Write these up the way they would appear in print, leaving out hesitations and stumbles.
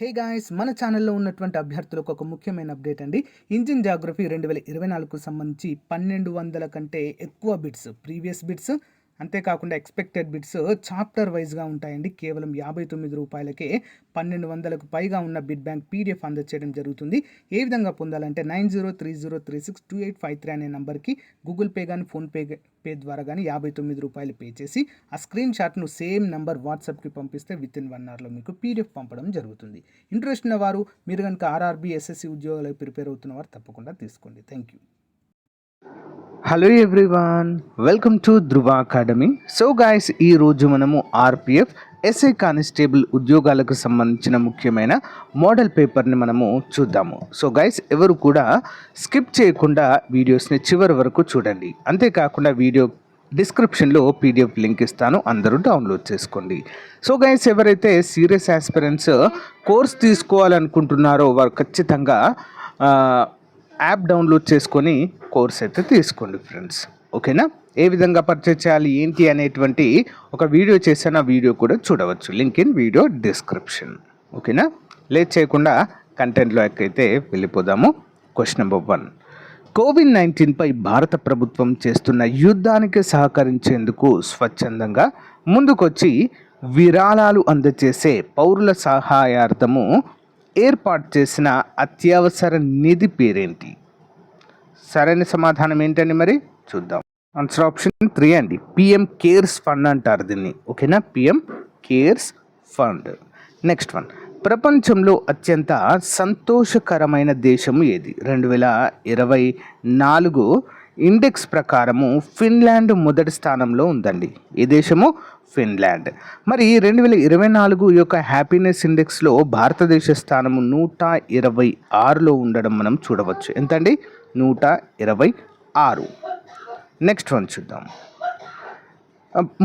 Hey guys, మన ఛానల్లో ఉన్నటువంటి అభ్యర్థులకు ఒక ముఖ్యమైన అప్డేట్ అండి. ఇంజిన్ జాగ్రఫీ 2024కు సంబంధించి 1200 కంటే ఎక్కువ బిట్స్, ప్రీవియస్ బిట్స్, అంతేకాకుండా ఎక్స్పెక్టెడ్ బిట్స్ చాప్టర్ వైజ్గా ఉంటాయండి. కేవలం రూ. 59కే 1200కు పైగా ఉన్న బిట్ బ్యాంక్ పీడిఎఫ్ అందచేయడం జరుగుతుంది. ఏ విధంగా పొందాలంటే 9030362853 అనే నంబర్కి గూగుల్ పే కానీ ఫోన్పే ద్వారా కానీ రూ. 59 పే చేసి ఆ స్క్రీన్ షాట్ను సేమ్ నంబర్ వాట్సాప్కి పంపిస్తే విత్ ఇన్ 1 అవర్లో మీకు పీడిఎఫ్ పంపడం జరుగుతుంది. ఇంట్రెస్ట్ ఉన్నవారు, మీరు కనుక ఆర్ఆర్బీ ఎస్ఎస్సి ఉద్యోగాలకు ప్రిపేర్ అవుతున్నవారు తప్పకుండా తీసుకోండి. Thank you. Hello everyone, welcome to Dhruva academy. So guys, ఈరోజు మనము ఆర్పిఎఫ్ ఎస్ఐ కానిస్టేబుల్ ఉద్యోగాలకు సంబంధించిన ముఖ్యమైన మోడల్ పేపర్ని మనము చూద్దాము. సో గాయస్, ఎవరు కూడా స్కిప్ చేయకుండా వీడియోస్ని చివరి వరకు చూడండి. అంతేకాకుండా వీడియో డిస్క్రిప్షన్లో పీడిఎఫ్ లింక్ ఇస్తాను, అందరూ డౌన్లోడ్ చేసుకోండి. సో గైస్, ఎవరైతే సీరియస్ ఆస్పిరెంట్స్ కోర్స్ తీసుకోవాలనుకుంటున్నారో వారు ఖచ్చితంగా యాప్ డౌన్లోడ్ చేసుకొని కోర్స్ అయితే తీసుకోండి ఫ్రెండ్స్. ఓకేనా? ఏ విధంగా పర్చేజ్ చేయాలి ఏంటి అనేటువంటి ఒక వీడియో చేసిన వీడియో కూడా చూడవచ్చు, లింక్ ఇన్ వీడియో డిస్క్రిప్షన్. ఓకేనా? లేట్ చేయకుండా కంటెంట్లోకి అయితే వెళ్ళిపోదాము. Question number 1. కోవిడ్-19పై భారత ప్రభుత్వం చేస్తున్న యుద్ధానికి సహకరించేందుకు స్వచ్ఛందంగా ముందుకొచ్చి విరాళాలు అందజేసే పౌరుల సహాయార్థము ఏర్పాటు చేసిన అత్యవసర నిధి పేరేంటి? సరైన సమాధానం ఏంటండి మరి చూద్దాం. ఆన్సర్ ఆప్షన్ 3 అండి, పిఎం కేర్స్ ఫండ్ అంటారు దీన్ని. ఓకేనా? PM cares fund. Next one, ప్రపంచంలో అత్యంత సంతోషకరమైన దేశము ఏది? 2024 ఇండెక్స్ ప్రకారము ఫిన్లాండ్ మొదటి స్థానంలో ఉందండి. ఏ దేశము? ఫిన్లాండ్. మరి 2024 యొక్క హ్యాపీనెస్ ఇండెక్స్లో భారతదేశ స్థానము 126లో ఉండడం మనం చూడవచ్చు. ఎంతండి? 126. నెక్స్ట్ వన్ చూద్దాం.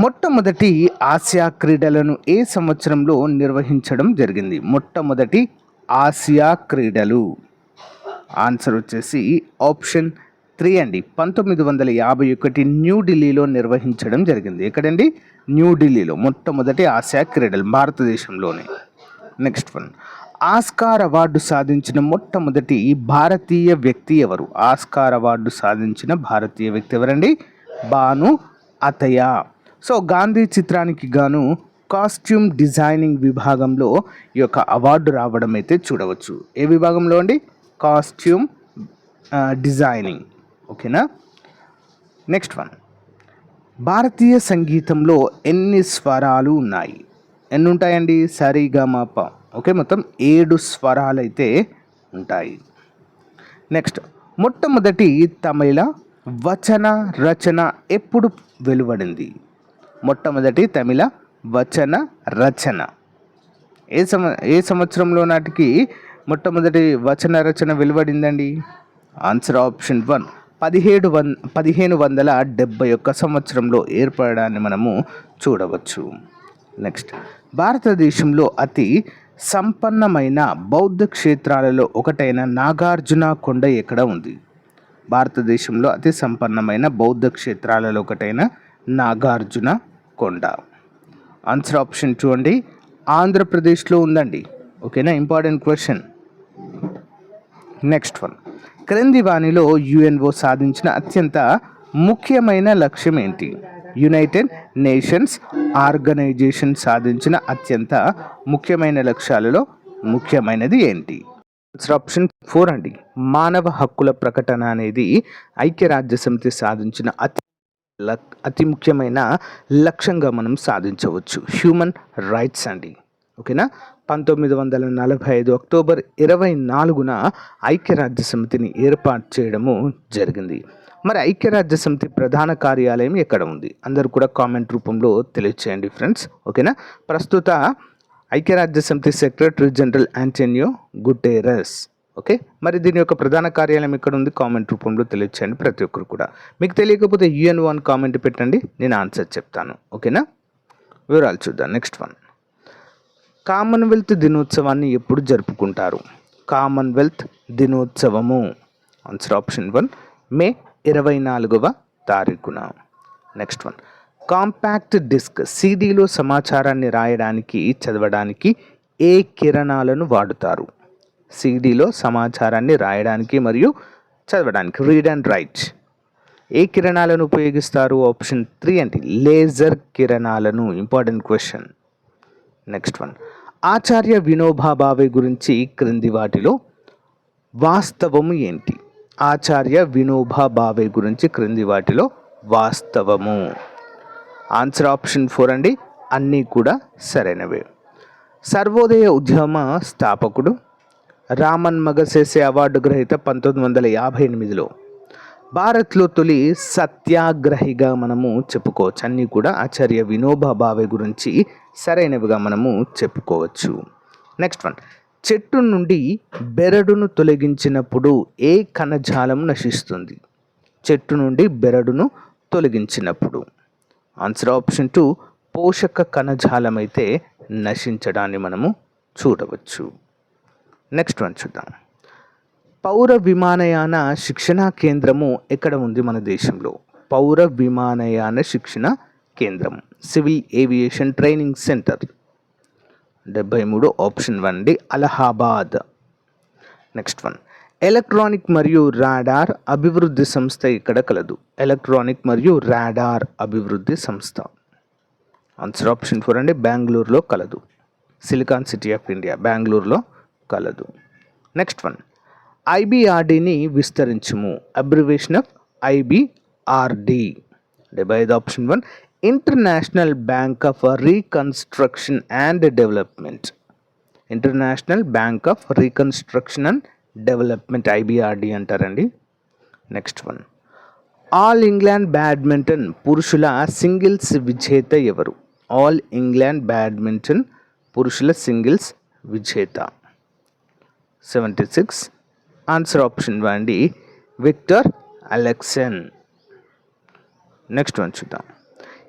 మొట్టమొదటి ఆసియా క్రీడలను ఏ సంవత్సరంలో నిర్వహించడం జరిగింది? మొట్టమొదటి ఆసియా క్రీడలు ఆన్సర్ వచ్చేసి ఆప్షన్ 3 అండి, 1951 న్యూఢిల్లీలో నిర్వహించడం జరిగింది. ఎక్కడండి? న్యూఢిల్లీలో మొట్టమొదటి ఆసియా క్రీడలు భారతదేశంలోనే. నెక్స్ట్ వన్, ఆస్కార్ అవార్డు సాధించిన మొట్టమొదటి భారతీయ వ్యక్తి ఎవరు? ఆస్కార్ అవార్డు సాధించిన భారతీయ వ్యక్తి ఎవరండి? భాను అతయ్య. సో గాంధీ చిత్రానికి గాను కాస్ట్యూమ్ డిజైనింగ్ విభాగంలో ఈ యొక్క అవార్డు రావడం అయితే చూడవచ్చు. ఏ విభాగంలో అండి? Costume designing. ఓకేనా? నెక్స్ట్ వన్, భారతీయ సంగీతంలో ఎన్ని స్వరాలు ఉన్నాయి? ఎన్ని ఉంటాయండి? సరిగమప. ఓకే, మొత్తం 7 స్వరాలు అయితే ఉంటాయి. నెక్స్ట్, మొట్టమొదటి తమిళ వచన రచన ఎప్పుడు వెలువడింది? మొట్టమొదటి తమిళ వచన రచన ఏ సంవత్సరంలో నాటికి మొట్టమొదటి వచన రచన వెలువడిందండి? ఆన్సర్ ఆప్షన్ 1, 1571 సంవత్సరంలో ఏర్పడడాన్ని మనము చూడవచ్చు. నెక్స్ట్, భారతదేశంలో అతి సంపన్నమైన బౌద్ధ క్షేత్రాలలో ఒకటైన నాగార్జున కొండ ఎక్కడ ఉంది? భారతదేశంలో అతి సంపన్నమైన బౌద్ధ క్షేత్రాలలో ఒకటైన నాగార్జున కొండ. ఆన్సర్ ఆప్షన్ 2 అండి, ఆంధ్రప్రదేశ్లో ఉందండి. ఓకేనా? Important question. నెక్స్ట్ వన్, క్రింది వాణిలో యుఎన్ఓ సాధించిన అత్యంత ముఖ్యమైన లక్ష్యం ఏంటి? యునైటెడ్ నేషన్స్ ఆర్గనైజేషన్ సాధించిన అత్యంత ముఖ్యమైన లక్ష్యాలలో ముఖ్యమైనది ఏంటి? ఆన్సర్ ఆప్షన్ 4 అండి, మానవ హక్కుల ప్రకటన అనేది ఐక్యరాజ్య సమితి సాధించిన అతి ముఖ్యమైన లక్ష్యంగా మనం సాధించవచ్చు. హ్యూమన్ రైట్స్ అండి. ఓకేనా? 1945 అక్టోబర్ 24న ఐక్యరాజ్య సమితిని ఏర్పాటు చేయడము జరిగింది. మరి ఐక్యరాజ్య సమితి ప్రధాన కార్యాలయం ఎక్కడ ఉంది? అందరూ కూడా కామెంట్ రూపంలో తెలియచేయండి ఫ్రెండ్స్. ఓకేనా? ప్రస్తుత ఐక్యరాజ్య సమితి secretary general Antonio Guterres. Okay, మరి దీని యొక్క ప్రధాన కార్యాలయం ఎక్కడ ఉంది? కామెంట్ రూపంలో తెలియచేయండి ప్రతి ఒక్కరు కూడా. మీకు తెలియకపోతే యుఎన్ఓ అని కామెంట్ పెట్టండి, నేను ఆన్సర్ చెప్తాను. ఓకేనా? వివరాలు చూద్దాం. నెక్స్ట్ వన్, కామన్వెల్త్ దినోత్సవాన్ని ఎప్పుడు జరుపుకుంటారు? కామన్వెల్త్ దినోత్సవము ఆన్సర్ ఆప్షన్ 1, మే 24వ తారీఖున. నెక్స్ట్ వన్, కాంపాక్ట్ డిస్క్ సిడిలో సమాచారాన్ని రాయడానికి చదవడానికి ఏ కిరణాలను వాడుతారు? సిడిలో సమాచారాన్ని రాయడానికి మరియు చదవడానికి, రీడ్ అండ్ రైట్. ఏ కిరణాలను ఉపయోగిస్తారు? ఆప్షన్ 3 అండి, లేజర్ కిరణాలను. Important question. Next one, Acharya Vinoba Bhave గురించి క్రింది వాటిలో వాస్తవము ఏంటి? ఆచార్య వినోబా భావే గురించి క్రింది వాటిలో వాస్తవము. ఆన్సర్ ఆప్షన్ 4 అండి, అన్నీ కూడా సరైనవే. సర్వోదయ ఉద్యమ స్థాపకుడు, రామన్ మగసేసే అవార్డు గ్రహీత 1958లో. భారత్లో తొలి సత్యాగ్రహిగా మనము చెప్పుకోవచ్చు. అన్నీ కూడా ఆచార్య వినోబా భావే గురించి సరైనవిగా మనము చెప్పుకోవచ్చు. నెక్స్ట్ వన్, చెట్టు నుండి బెరడును తొలగించినప్పుడు ఏ కణజాలం నశిస్తుంది? చెట్టు నుండి బెరడును తొలగించినప్పుడు. ఆన్సర్ ఆప్షన్ 2, పోషక కణజాలం అయితే నశించడాన్ని మనము చూడవచ్చు. నెక్స్ట్ వన్ చూద్దాం. పౌర విమానయాన శిక్షణా కేంద్రము ఎక్కడ ఉంది మన దేశంలో? పౌర విమానయాన శిక్షణ కేంద్రం, civil aviation training centre. 73 option 1 అండి, అలహాబాద్. నెక్స్ట్ వన్, ఎలక్ట్రానిక్ మరియు రాడార్ అభివృద్ధి సంస్థ ఇక్కడ కలదు? ఎలక్ట్రానిక్ మరియు రాడార్ అభివృద్ధి సంస్థ. ఆన్సర్ ఆప్షన్ 4 అండి, బెంగళూరులో కలదు. సిలికాన్ సిటీ ఆఫ్ ఇండియా బెంగళూరులో కలదు. నెక్స్ట్ వన్, ఐబిఆర్డిని విస్తరించుము. Abbreviation of IBRD. 75 option 1, international bank of reconstruction and development. International bank of reconstruction and development, IBRD అంటారండి. Next one, all England badminton పురుషుల సింగిల్స్ విజేత ఎవరు? ఆల్ ఇంగ్లాండ్ బ్యాడ్మింటన్ పురుషుల singles విజేత. 76 ఆన్సర్ ఆప్షన్ 1 అండి, Victor అలెక్సన్. Next one చూద్దాం.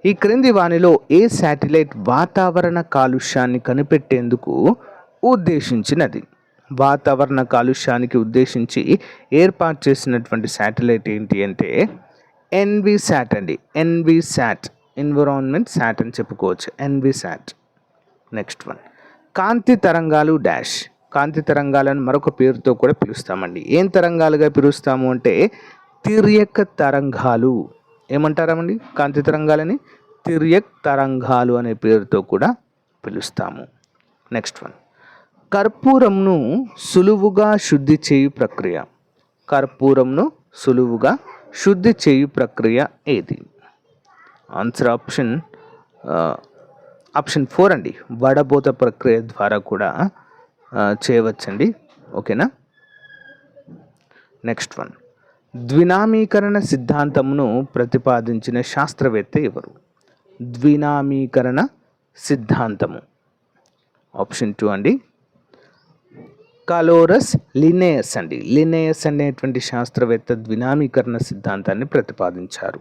ఈ క్రింది వానిలో ఏ శాటిలైట్ వాతావరణ కాలుష్యాన్ని కనిపెట్టేందుకు ఉద్దేశించినది? వాతావరణ కాలుష్యానికి ఉద్దేశించి ఏర్పాటు చేసినటువంటి శాటిలైట్ ఏంటి అంటే ఎన్విసాట్ అండి. ఎన్విసాట్, ఎన్విరాన్మెంట్ శాట్ అని చెప్పుకోవచ్చు, ఎన్విసాట్. నెక్స్ట్ వన్, కాంతి తరంగాలు డాష్. కాంతి తరంగాలను మరొక పేరుతో కూడా పిలుస్తామండి. ఏం తరంగాలుగా పిలుస్తాము అంటే తిర్యక్ తరంగాలు. ఏమంటారామండి కాంతి తరంగాలని? తిర్యక్ తరంగాలు అనే పేరుతో కూడా పిలుస్తాము. నెక్స్ట్ వన్, కర్పూరంను సులువుగా శుద్ధి చేయు ప్రక్రియ. కర్పూరంను సులువుగా శుద్ధి చేయు ప్రక్రియ ఏది? ఆన్సర్ ఆప్షన్ 4 అండి, వడబోత ప్రక్రియ ద్వారా కూడా చేయవచ్చండి. ఓకేనా. నెక్స్ట్ వన్, ద్వినామీకరణ సిద్ధాంతమును ప్రతిపాదించిన శాస్త్రవేత్త ఎవరు? ద్వినామీకరణ సిద్ధాంతము. ఆప్షన్ 2 అండి, కాలోరస్ లినేయస్ అండి. లినేయస్ అనేటువంటి శాస్త్రవేత్త ద్వినామీకరణ సిద్ధాంతాన్ని ప్రతిపాదించారు.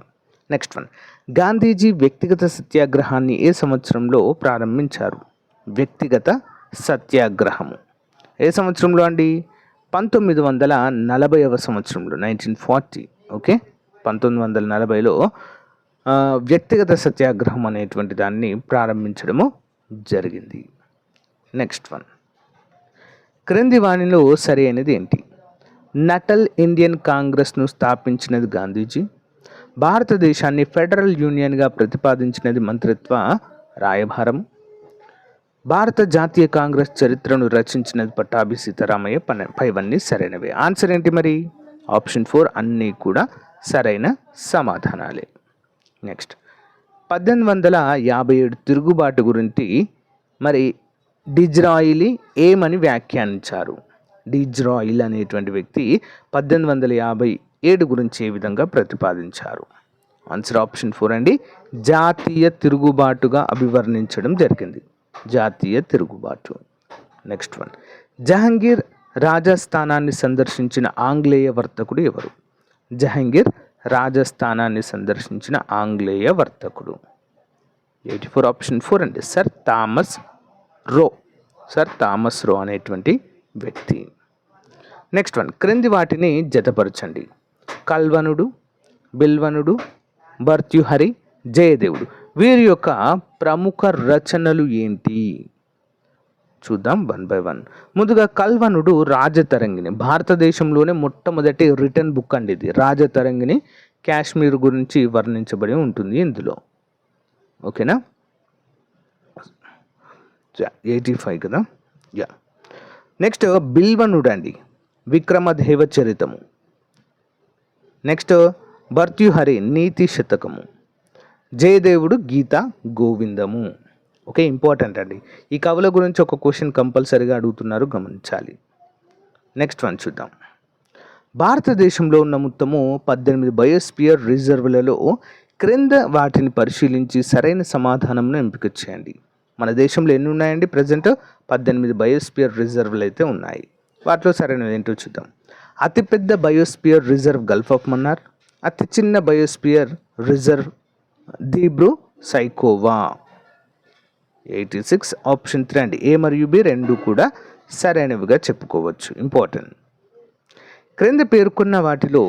నెక్స్ట్ వన్, గాంధీజీ వ్యక్తిగత సత్యాగ్రహాన్ని ఏ సంవత్సరంలో ప్రారంభించారు? వ్యక్తిగత సత్యాగ్రహము ఏ సంవత్సరంలో అండి? 1940వ సంవత్సరంలో, 1940. ఓకే, 1940లో వ్యక్తిగత సత్యాగ్రహం అనేటువంటి దాన్ని ప్రారంభించడము జరిగింది. నెక్స్ట్ వన్, క్రింది వానిలో సరి అయినది ఏంటి? నటల్ ఇండియన్ కాంగ్రెస్ను స్థాపించినది గాంధీజీ. భారతదేశాన్ని ఫెడరల్ యూనియన్గా ప్రతిపాదించినది మంత్రిత్వ రాయభారం. భారత జాతీయ కాంగ్రెస్ చరిత్రను రచించినది పట్టాభి సీతారామయ్య. పైవన్నీ సరైనవే. ఆన్సర్ ఏంటి మరి? ఆప్షన్ 4 అన్నీ కూడా సరైన సమాధానాలే. నెక్స్ట్, 1857 తిరుగుబాటు గురించి మరి డిజ్రాయిలీ ఏమని వ్యాఖ్యానించారు? డిజ్రాయిల్ అనేటువంటి వ్యక్తి 1857 గురించి ఏ విధంగా ప్రతిపాదించారు? ఆన్సర్ ఆప్షన్ 4 అండి, జాతీయ తిరుగుబాటుగా అభివర్ణించడం జరిగింది. జాతీయ తిరుగుబాటు. నెక్స్ట్ వన్, జహంగీర్ రాజస్థానాన్ని సందర్శించిన ఆంగ్లేయ వర్తకుడు ఎవరు? జహంగీర్ రాజస్థానాన్ని సందర్శించిన ఆంగ్లేయ వర్తకుడు. 84 ఆప్షన్ 4 అండి, సర్ థామస్ రో. సర్ థామస్ రో అనేటువంటి వ్యక్తి. నెక్స్ట్ వన్, క్రింది వాటిని జతపరచండి. కల్వనుడు, బిల్వనుడు, భర్తృహరి, జయదేవుడు వీరి యొక్క ప్రముఖ రచనలు ఏంటి? చూద్దాం వన్ బై వన్. ముందుగా కల్వనుడు రాజతరంగిణి, భారతదేశంలోనే మొట్టమొదటి రిటర్న్ బుక్ అండి ఇది. రాజతరంగిణి కాశ్మీర్ గురించి వర్ణించబడి ఉంటుంది ఇందులో. ఓకేనా, 85 కదా. యా, నెక్స్ట్ బిల్వనుడు అండి, విక్రమదేవ చరితము. నెక్స్ట్ భర్తృహరి నీతి శతకము. జయదేవుడు గీత గోవిందము. ఓకే, ఇంపార్టెంట్ అండి. ఈ కవుల గురించి ఒక క్వశ్చన్ కంపల్సరీగా అడుగుతున్నారు, గమనించాలి. నెక్స్ట్ వన్ చూద్దాం. భారతదేశంలో ఉన్న మొత్తము 18 బయోస్పియర్ రిజర్వులలో క్రింద వాటిని పరిశీలించి సరైన సమాధానంను ఎంపిక చేయండి. మన దేశంలో ఎన్ని ఉన్నాయండి? ప్రజెంట్ 18 బయోస్పియర్ రిజర్వులు అయితే ఉన్నాయి. వాటిలో సరైనది ఏంటో చూద్దాం. అతిపెద్ద biosphere reserve Gulf of Mannar. అతి చిన్న బయోస్పియర్ రిజర్వ్ దీబ్రూ సైకోవా. 86 ఆప్షన్ 3 అండి. ఏ మరియు బి రెండు కూడా సరైనవిగా చెప్పుకోవచ్చు. ఇంపార్టెంట్. క్రింద పేర్కొన్న వాటిలో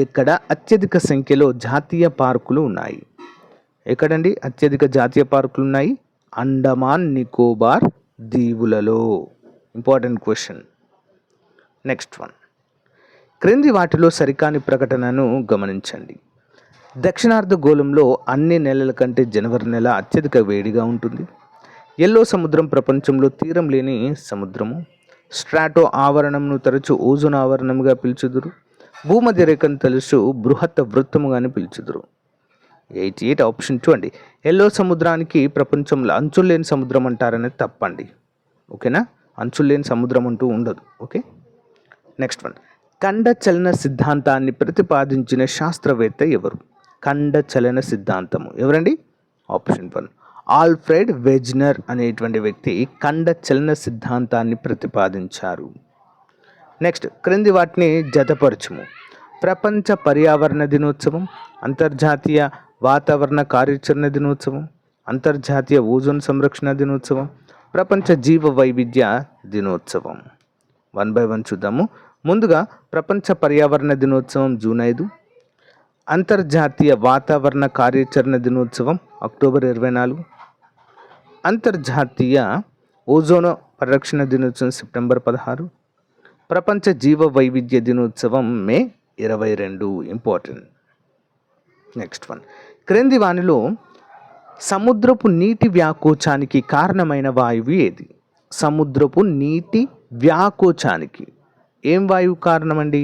ఎక్కడ అత్యధిక సంఖ్యలో జాతీయ పార్కులు ఉన్నాయి? ఎక్కడండి అత్యధిక జాతీయ పార్కులు ఉన్నాయి? అండమాన్ నికోబార్ దీవులలో. Important question. Next one. క్రింది వాటిలో సరికాని ప్రకటనను గమనించండి. దక్షిణార్ధగోళంలో అన్ని నెలల కంటే జనవరి నెల అత్యధిక వేడిగా ఉంటుంది. ఎల్లో సముద్రం ప్రపంచంలో తీరం లేని సముద్రము. స్ట్రాటో ఆవరణంను తరచు ఓజోన్ ఆవరణంగా పిలుచుదురు. భూమధ్య రేఖను తలుచు బృహత్ వృత్తముగాని పిలుచుదురు. 88 ఆప్షన్ 2 అండి. ఎల్లో సముద్రానికి ప్రపంచంలో అంచులు లేని సముద్రం అంటారనేది తప్పండి. ఓకేనా, అంచులు లేని సముద్రం అంటూ ఉండదు. Okay, next one. ఖండ చలన సిద్ధాంతాన్ని ప్రతిపాదించిన శాస్త్రవేత్త ఎవరు? ఖండ చలన సిద్ధాంతము ఎవరండి? ఆప్షన్ 1 ఆల్ఫ్రెడ్ వెజ్నర్ అనేటువంటి వ్యక్తి ఖండ చలన సిద్ధాంతాన్ని ప్రతిపాదించారు. నెక్స్ట్, క్రింది వాటిని జతపరచుము. ప్రపంచ పర్యావరణ దినోత్సవం, అంతర్జాతీయ వాతావరణ కార్యాచరణ దినోత్సవం, అంతర్జాతీయ ఓజోన్ సంరక్షణ దినోత్సవం, ప్రపంచ జీవ వైవిధ్య దినోత్సవం. 1 by 1 చూద్దాము. ముందుగా ప్రపంచ పర్యావరణ దినోత్సవం జూన్ 5, అంతర్జాతీయ వాతావరణ కార్యాచరణ దినోత్సవం అక్టోబర్ 24, అంతర్జాతీయ ఓజోన్ పరిరక్షణ దినోత్సవం సెప్టెంబర్ 16, ప్రపంచ జీవ వైవిధ్య దినోత్సవం మే 22. ఇంపార్టెంట్. Next one. క్రింది వానిలో సముద్రపు నీటి వ్యాకోచానికి కారణమైన వాయువు ఏది? సముద్రపు నీటి వ్యాకోచానికి ఏం వాయువు కారణమండి?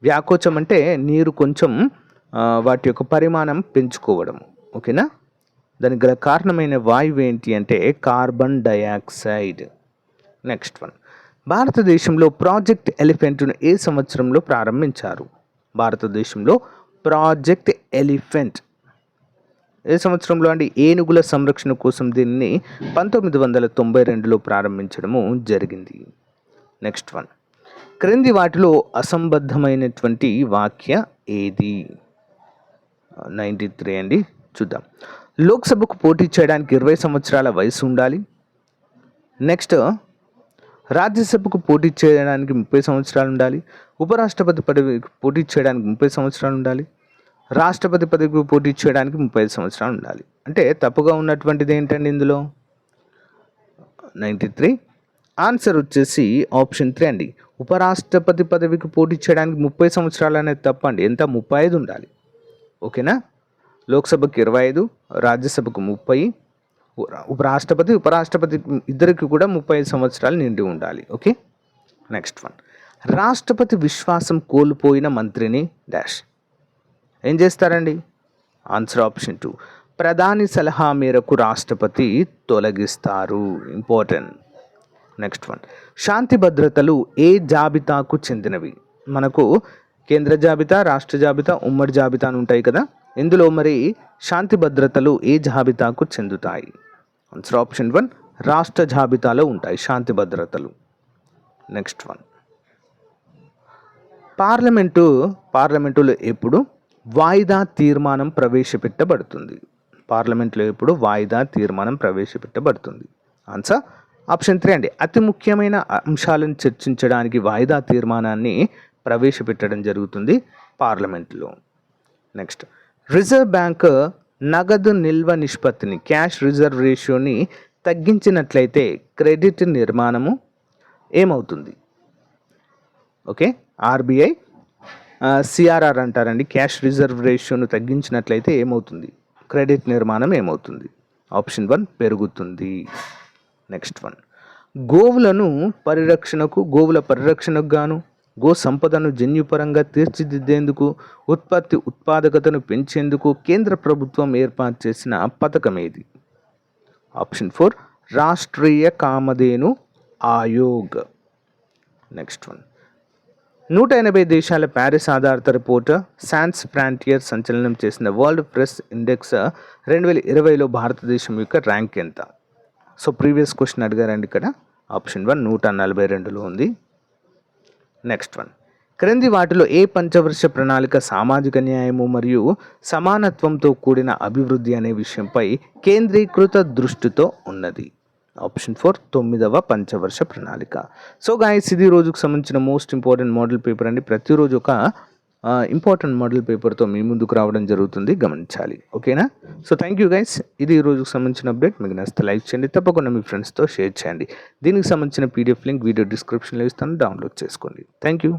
వ్యాకోచం అంటే నీరు కొంచెం వాటి యొక్క పరిమాణం పెంచుకోవడం. ఓకేనా, దానికి గల కారణమైన వాయువు ఏంటి అంటే కార్బన్ డయాక్సైడ్. Next one. భారతదేశంలో ప్రాజెక్ట్ ఎలిఫెంట్ను ఏ సంవత్సరంలో ప్రారంభించారు? భారతదేశంలో ప్రాజెక్ట్ ఎలిఫెంట్ ఏ సంవత్సరంలో అండి? ఏనుగుల సంరక్షణ కోసం దీన్ని 1992లో ప్రారంభించడము జరిగింది. Next one. క్రింది వాటిలో అసంబద్ధమైనటువంటి వాక్య ఏది? 93 అండి. చూద్దాం. లోక్సభకు పోటీ చేయడానికి 20 సంవత్సరాల వయసు ఉండాలి. నెక్స్ట్, రాజ్యసభకు పోటీ చేయడానికి 30 సంవత్సరాలు ఉండాలి. ఉపరాష్ట్రపతి పదవికి పోటీ చేయడానికి 30 సంవత్సరాలు ఉండాలి. రాష్ట్రపతి పదవికి పోటీ చేయడానికి 35 సంవత్సరాలు ఉండాలి. అంటే తప్పుగా ఉన్నటువంటిది ఏంటండి ఇందులో? 93. ఆన్సర్ వచ్చేసి ఆప్షన్ 3 అండి. ఉపరాష్ట్రపతి పదవికి పోటీ చేయడానికి 30 సంవత్సరాలు అనేది తప్పండి. ఎంత? 35 ఉండాలి. ఓకేనా, లోక్సభకి 25, రాజ్యసభకు 30, ఉపరాష్ట్రపతి ఉపరాష్ట్రపతి ఇద్దరికి కూడా 35 సంవత్సరాలు నిండి ఉండాలి. Okay, next one. రాష్ట్రపతి విశ్వాసం కోల్పోయిన మంత్రిని డాష్ ఏం చేస్తారండి? ఆన్సర్ ఆప్షన్ 2 ప్రధాని సలహా మేరకు రాష్ట్రపతి తొలగిస్తారు. ఇంపార్టెంట్. Next one. శాంతి భద్రతలు ఏ జాబితాకు చెందినవి? మనకు కేంద్ర జాబితా, రాష్ట్ర జాబితా, ఉమ్మడి జాబితా అని ఉంటాయి కదా. ఇందులో మరి శాంతి భద్రతలు ఏ జాబితాకు చెందుతాయి? ఆన్సర్ ఆప్షన్ 1 రాష్ట్ర జాబితాలో ఉంటాయి శాంతి భద్రతలు. Next one. పార్లమెంటులో ఎప్పుడు వాయిదా తీర్మానం ప్రవేశపెట్టబడుతుంది? పార్లమెంట్లో ఎప్పుడు వాయిదా తీర్మానం ప్రవేశపెట్టబడుతుంది? ఆన్సర్ ఆప్షన్ 3 అండి. అతి ముఖ్యమైన అంశాలను చర్చించడానికి వాయిదా తీర్మానాన్ని ప్రవేశపెట్టడం జరుగుతుంది పార్లమెంట్లో. నెక్స్ట్, రిజర్వ్ బ్యాంక్ నగదు నిల్వ నిష్పత్తిని, క్యాష్ రిజర్వ్ రేషియోని తగ్గించినట్లయితే క్రెడిట్ నిర్మాణము ఏమవుతుంది? ఓకే, ఆర్బీఐ సిఆర్ఆర్ అంటారండి, క్యాష్ రిజర్వ్ రేషియోను తగ్గించినట్లయితే ఏమవుతుంది? క్రెడిట్ నిర్మాణం ఏమవుతుంది? ఆప్షన్ 1 పెరుగుతుంది. నెక్స్ట్ వన్, గోవుల పరిరక్షణకు గాను గో సంపదను జన్యుపరంగా తీర్చిదిద్దేందుకు ఉత్పాదకతను పెంచేందుకు కేంద్ర ప్రభుత్వం ఏర్పాటు చేసిన పథకం ఏది? Option 4 Rashtriya Kamadhenu Aayog. Next one, 180 దేశాల ప్యారిస్ ఆధారిత రిపోర్ట్ సాన్స్ ఫ్రాంటియర్ సంచలనం చేసిన వరల్డ్ ప్రెస్ ఇండెక్స్ 2020లో భారతదేశం యొక్క ర్యాంక్ ఎంత? సో ప్రీవియస్ క్వశ్చన్ అడిగారండి ఇక్కడ. ఆప్షన్ 1 142లో ఉంది. నెక్స్ట్ వన్, క్రింది వాటిలో ఏ పంచవర్ష ప్రణాళిక సామాజిక న్యాయము మరియు సమానత్వంతో కూడిన అభివృద్ధి అనే విషయంపై కేంద్రీకృత దృష్టితో ఉన్నది? ఆప్షన్ 4 9వ పంచవర్ష ప్రణాళిక. సో గాయస్, ఇది రోజుకు సంబంధించిన మోస్ట్ ఇంపార్టెంట్ మోడల్ పేపర్ అండి. ప్రతిరోజు ఒక ఇంపార్టెంట్ మోడల్ పేపర్తో మీ ముందుకు రావడం జరుగుతుంది, గమనించాలి. ఓకేనా? So thank you guys. ఇది ఈ రోజుకు సంబంధించిన అప్డేట్. మీకు నచ్చితే లైక్ చేయండి, తప్పకుండా మీ ఫ్రెండ్స్తో షేర్ చేయండి. దీనికి సంబంధించిన పీడిఎఫ్ లింక్ వీడియో డిస్క్రిప్షన్లో ఇస్తాను, డౌన్లోడ్ చేసుకోండి. Thank you.